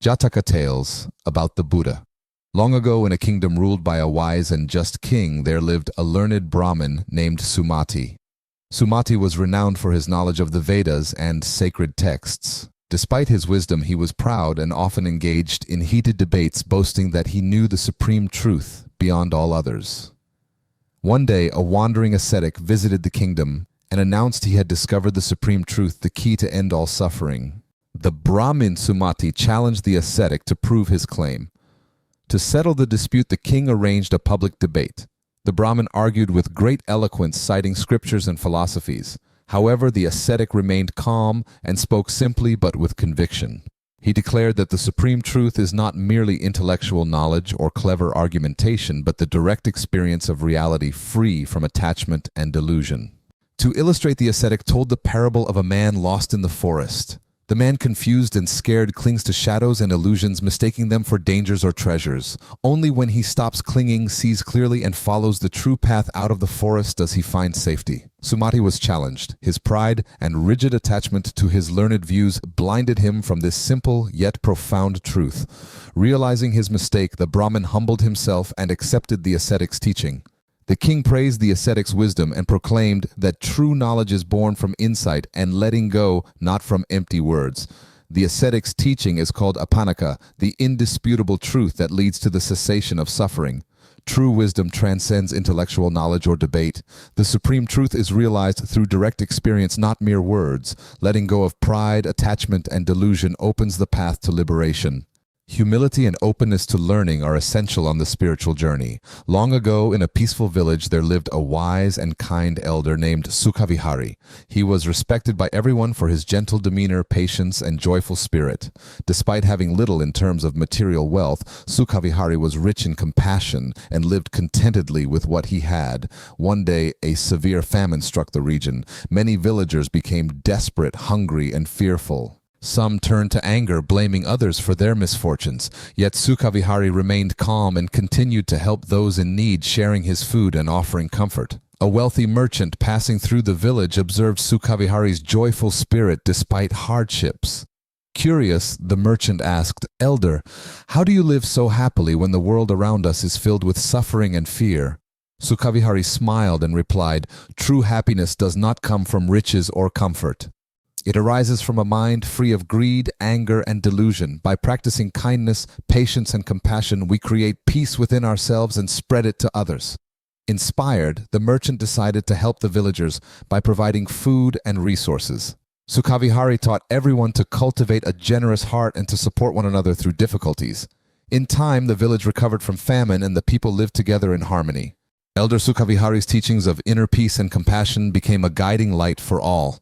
Jataka Tales about the Buddha. Long ago, in a kingdom ruled by a wise and just king, there lived a learned Brahmin named Sumati. Sumati was renowned for his knowledge of the Vedas and sacred texts. Despite his wisdom, he was proud and often engaged in heated debates, boasting that he knew the supreme truth beyond all others. One day, a wandering ascetic visited the kingdom and announced he had discovered the supreme truth, the key to end all suffering. The Brahmin Sumati challenged the ascetic to prove his claim. To settle the dispute, the king arranged a public debate. The Brahmin argued with great eloquence, citing scriptures and philosophies. However, the ascetic remained calm and spoke simply but with conviction. He declared that the supreme truth is not merely intellectual knowledge or clever argumentation, but the direct experience of reality free from attachment and delusion. To illustrate, the ascetic told the parable of a man lost in the forest. The man, confused and scared, clings to shadows and illusions, mistaking them for dangers or treasures. Only when he stops clinging, sees clearly, and follows the true path out of the forest does he find safety. Sumati was challenged. His pride and rigid attachment to his learned views blinded him from this simple yet profound truth. Realizing his mistake, the Brahmin humbled himself and accepted the ascetic's teaching. The king praised the ascetic's wisdom and proclaimed that true knowledge is born from insight and letting go, not from empty words. The ascetic's teaching is called apanaka, the indisputable truth that leads to the cessation of suffering. True wisdom transcends intellectual knowledge or debate. The supreme truth is realized through direct experience, not mere words. Letting go of pride, attachment, and delusion opens the path to liberation. Humility and openness to learning are essential on the spiritual journey. Long ago, in a peaceful village, there lived a wise and kind elder named Sukhavihari. He was respected by everyone for his gentle demeanor, patience, and joyful spirit. Despite having little in terms of material wealth, Sukhavihari was rich in compassion and lived contentedly with what he had. One day, a severe famine struck the region. Many villagers became desperate, hungry, and fearful. Some turned to anger, blaming others for their misfortunes. Yet Sukhavihari remained calm and continued to help those in need, sharing his food and offering comfort. A wealthy merchant passing through the village observed Sukhavihari's joyful spirit despite hardships. Curious, the merchant asked, "Elder, how do you live so happily when the world around us is filled with suffering and fear?" Sukhavihari smiled and replied, "True happiness does not come from riches or comfort. It arises from a mind free of greed, anger, and delusion. By practicing kindness, patience, and compassion, we create peace within ourselves and spread it to others." Inspired, the merchant decided to help the villagers by providing food and resources. Sukhavihari taught everyone to cultivate a generous heart and to support one another through difficulties. In time, the village recovered from famine and the people lived together in harmony. Elder Sukhavihari's teachings of inner peace and compassion became a guiding light for all.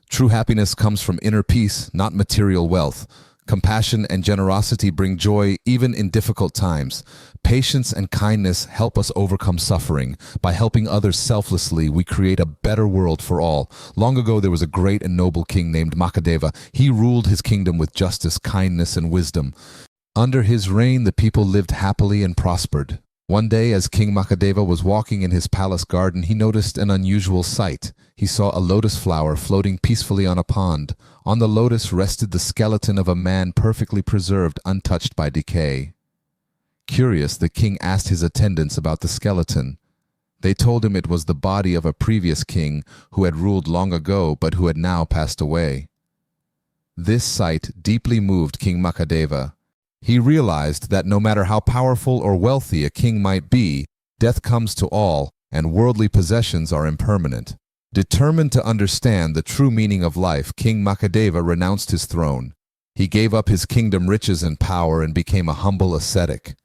True happiness comes from inner peace, not material wealth. Compassion and generosity bring joy even in difficult times. Patience and kindness help us overcome suffering. By helping others selflessly, we create a better world for all. Long ago, there was a great and noble king named Mahadeva. He ruled his kingdom with justice, kindness, and wisdom. Under his reign, the people lived happily and prospered. One day, as King Mahadeva was walking in his palace garden, he noticed an unusual sight. He saw a lotus flower floating peacefully on a pond. On the lotus rested the skeleton of a man perfectly preserved, untouched by decay. Curious, the king asked his attendants about the skeleton. They told him it was the body of a previous king who had ruled long ago but who had now passed away. This sight deeply moved King Mahadeva. He realized that no matter how powerful or wealthy a king might be, death comes to all, and worldly possessions are impermanent. Determined to understand the true meaning of life, King Mahadeva renounced his throne. He gave up his kingdom riches and power and became a humble ascetic.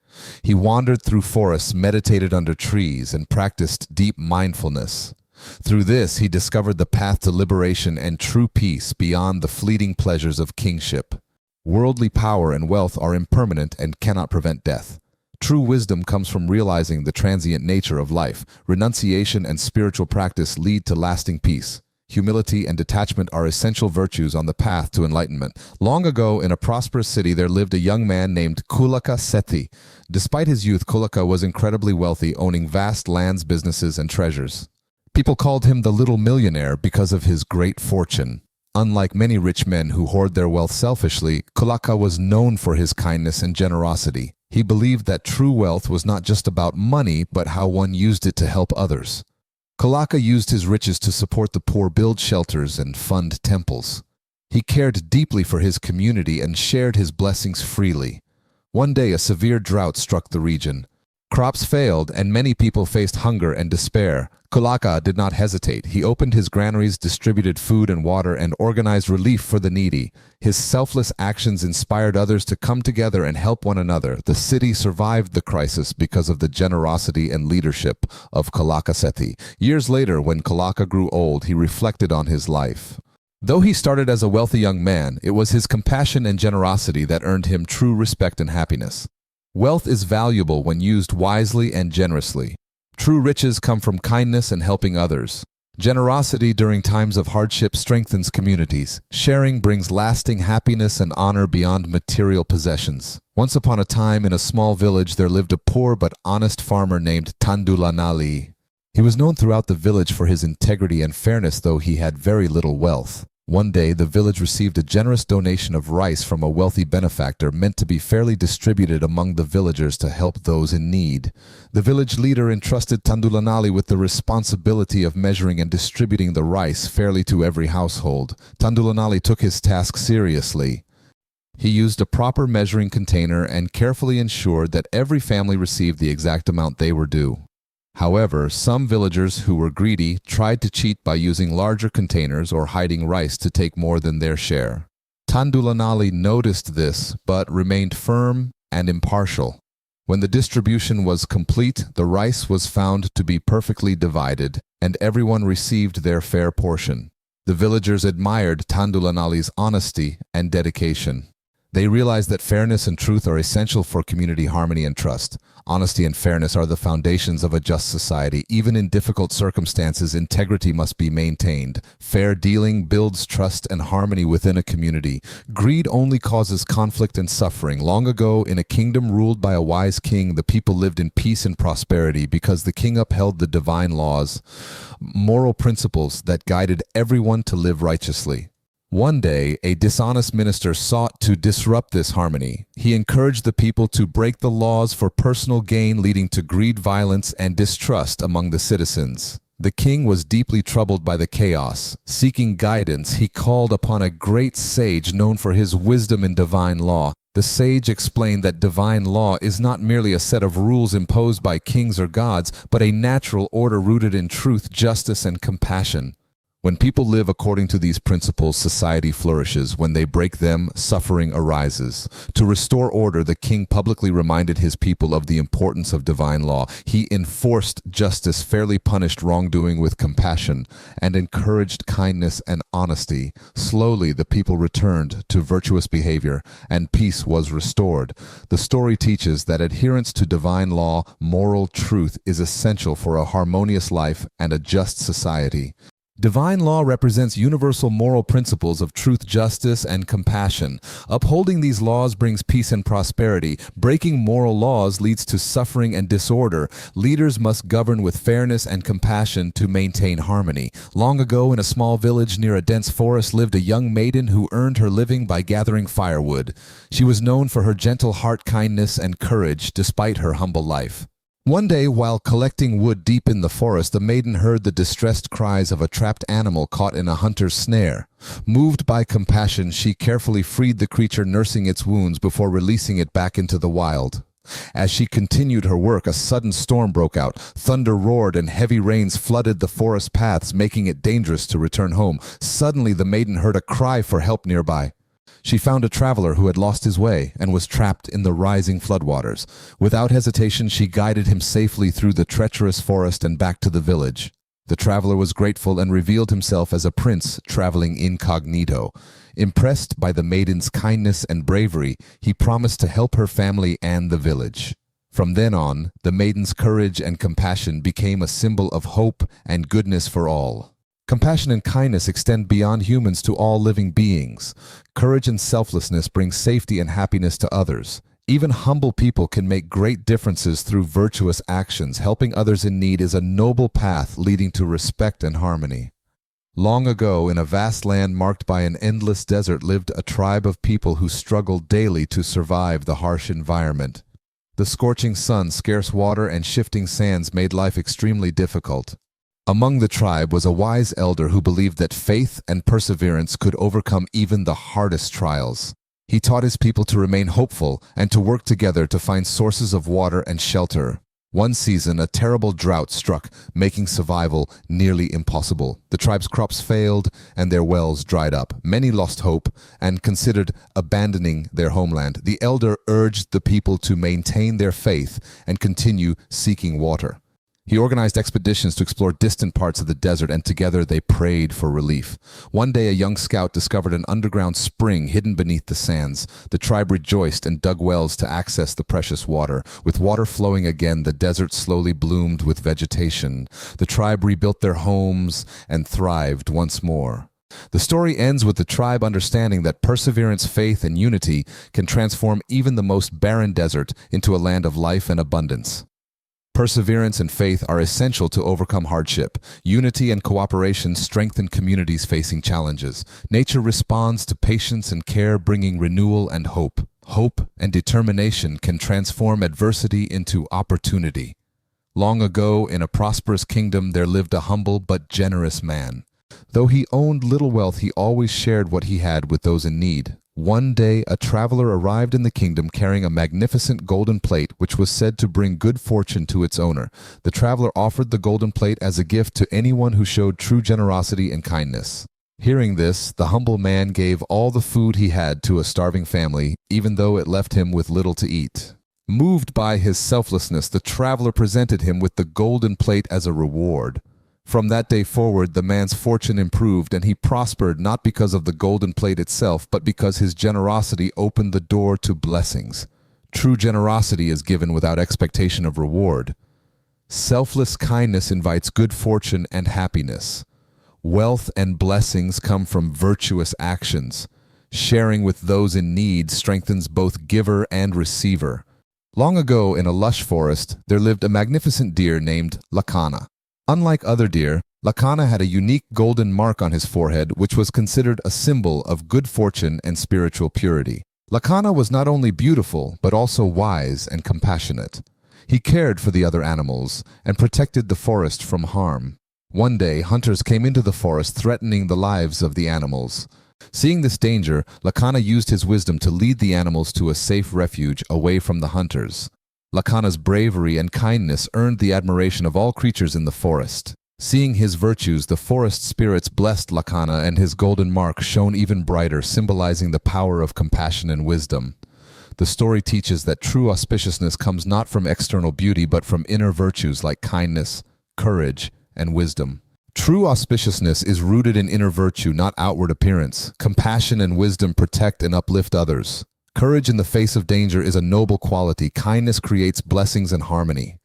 He wandered through forests, meditated under trees, and practiced deep mindfulness. Through this, he discovered the path to liberation and true peace beyond the fleeting pleasures of kingship. Worldly power and wealth are impermanent and cannot prevent death. True wisdom comes from realizing the transient nature of life. Renunciation and spiritual practice lead to lasting peace. Humility and detachment are essential virtues on the path to enlightenment. Long ago, in a prosperous city, there lived a young man named Kulaka Sethi. Despite his youth, Kulaka was incredibly wealthy, owning vast lands, businesses, and treasures. People called him the Little Millionaire because of his great fortune. Unlike many rich men who hoard their wealth selfishly, Kulaka was known for his kindness and generosity. He believed that true wealth was not just about money, but how one used it to help others. Kulaka used his riches to support the poor, build shelters, and fund temples. He cared deeply for his community and shared his blessings freely. One day, a severe drought struck the region. Crops failed, and many people faced hunger and despair. Kulaka did not hesitate. He opened his granaries, distributed food and water, and organized relief for the needy. His selfless actions inspired others to come together and help one another. The city survived the crisis because of the generosity and leadership of Kulaka Sethi. Years later, when Kulaka grew old, he reflected on his life. Though he started as a wealthy young man, it was his compassion and generosity that earned him true respect and happiness. Wealth is valuable when used wisely and generously. True riches come from kindness and helping others. Generosity during times of hardship strengthens communities. Sharing brings lasting happiness and honor beyond material possessions. Once upon a time, in a small village, there lived a poor but honest farmer named Tandulanali. He was known throughout the village for his integrity and fairness, though he had very little wealth. One day, the village received a generous donation of rice from a wealthy benefactor meant to be fairly distributed among the villagers to help those in need. The village leader entrusted Tandulanali with the responsibility of measuring and distributing the rice fairly to every household. Tandulanali took his task seriously. He used a proper measuring container and carefully ensured that every family received the exact amount they were due. However, some villagers who were greedy tried to cheat by using larger containers or hiding rice to take more than their share. Tandulanali noticed this, but remained firm and impartial. When the distribution was complete, the rice was found to be perfectly divided, and everyone received their fair portion. The villagers admired Tandulanali's honesty and dedication. They realized that fairness and truth are essential for community harmony and trust. Honesty and fairness are the foundations of a just society. Even in difficult circumstances, integrity must be maintained. Fair dealing builds trust and harmony within a community. Greed only causes conflict and suffering. Long ago, in a kingdom ruled by a wise king, the people lived in peace and prosperity because the king upheld the divine laws, moral principles that guided everyone to live righteously. One day, a dishonest minister sought to disrupt this harmony. He encouraged the people to break the laws for personal gain, leading to greed, violence, and distrust among the citizens. The king was deeply troubled by the chaos. Seeking guidance, he called upon a great sage known for his wisdom in divine law. The sage explained that divine law is not merely a set of rules imposed by kings or gods, but a natural order rooted in truth, justice, and compassion. When people live according to these principles, society flourishes. When they break them, suffering arises. To restore order, the king publicly reminded his people of the importance of divine law. He enforced justice, fairly punished wrongdoing with compassion, and encouraged kindness and honesty. Slowly, the people returned to virtuous behavior, and peace was restored. The story teaches that adherence to divine law, moral truth, is essential for a harmonious life and a just society. Divine law represents universal moral principles of truth, justice, and compassion. Upholding these laws brings peace and prosperity. Breaking moral laws leads to suffering and disorder. Leaders must govern with fairness and compassion to maintain harmony. Long ago, in a small village near a dense forest, lived a young maiden who earned her living by gathering firewood. She was known for her gentle heart, kindness, and courage, despite her humble life. One day, while collecting wood deep in the forest, the maiden heard the distressed cries of a trapped animal caught in a hunter's snare. Moved by compassion, she carefully freed the creature, nursing its wounds before releasing it back into the wild. As she continued her work, a sudden storm broke out. Thunder roared and heavy rains flooded the forest paths, making it dangerous to return home. Suddenly, the maiden heard a cry for help nearby. She found a traveler who had lost his way and was trapped in the rising floodwaters. Without hesitation, she guided him safely through the treacherous forest and back to the village. The traveler was grateful and revealed himself as a prince traveling incognito. Impressed by the maiden's kindness and bravery, he promised to help her family and the village. From then on, the maiden's courage and compassion became a symbol of hope and goodness for all. Compassion and kindness extend beyond humans to all living beings. Courage and selflessness bring safety and happiness to others. Even humble people can make great differences through virtuous actions. Helping others in need is a noble path leading to respect and harmony. Long ago, in a vast land marked by an endless desert, lived a tribe of people who struggled daily to survive the harsh environment. The scorching sun, scarce water, and shifting sands made life extremely difficult. Among the tribe was a wise elder who believed that faith and perseverance could overcome even the hardest trials. He taught his people to remain hopeful and to work together to find sources of water and shelter. One season, a terrible drought struck, making survival nearly impossible. The tribe's crops failed and their wells dried up. Many lost hope and considered abandoning their homeland. The elder urged the people to maintain their faith and continue seeking water. He organized expeditions to explore distant parts of the desert, and together they prayed for relief. One day, a young scout discovered an underground spring hidden beneath the sands. The tribe rejoiced and dug wells to access the precious water. With water flowing again, the desert slowly bloomed with vegetation. The tribe rebuilt their homes and thrived once more. The story ends with the tribe understanding that perseverance, faith, and unity can transform even the most barren desert into a land of life and abundance. Perseverance and faith are essential to overcome hardship. Unity and cooperation strengthen communities facing challenges. Nature responds to patience and care, bringing renewal and hope. Hope and determination can transform adversity into opportunity. Long ago, in a prosperous kingdom, there lived a humble but generous man. Though he owned little wealth, he always shared what he had with those in need. One day, a traveler arrived in the kingdom carrying a magnificent golden plate which was said to bring good fortune to its owner. The traveler offered the golden plate as a gift to anyone who showed true generosity and kindness. Hearing this, the humble man gave all the food he had to a starving family, even though it left him with little to eat. Moved by his selflessness, the traveler presented him with the golden plate as a reward. From that day forward, the man's fortune improved, and he prospered not because of the golden plate itself, but because his generosity opened the door to blessings. True generosity is given without expectation of reward. Selfless kindness invites good fortune and happiness. Wealth and blessings come from virtuous actions. Sharing with those in need strengthens both giver and receiver. Long ago, in a lush forest, there lived a magnificent deer named Lakana. Unlike other deer, Lakana had a unique golden mark on his forehead, which was considered a symbol of good fortune and spiritual purity. Lakana was not only beautiful, but also wise and compassionate. He cared for the other animals and protected the forest from harm. One day, hunters came into the forest threatening the lives of the animals. Seeing this danger, Lakana used his wisdom to lead the animals to a safe refuge away from the hunters. Lakana's bravery and kindness earned the admiration of all creatures in the forest. Seeing his virtues, the forest spirits blessed Lakana, and his golden mark shone even brighter, symbolizing the power of compassion and wisdom. The story teaches that true auspiciousness comes not from external beauty, but from inner virtues like kindness, courage, and wisdom. True auspiciousness is rooted in inner virtue, not outward appearance. Compassion and wisdom protect and uplift others. Courage in the face of danger is a noble quality. Kindness creates blessings and harmony.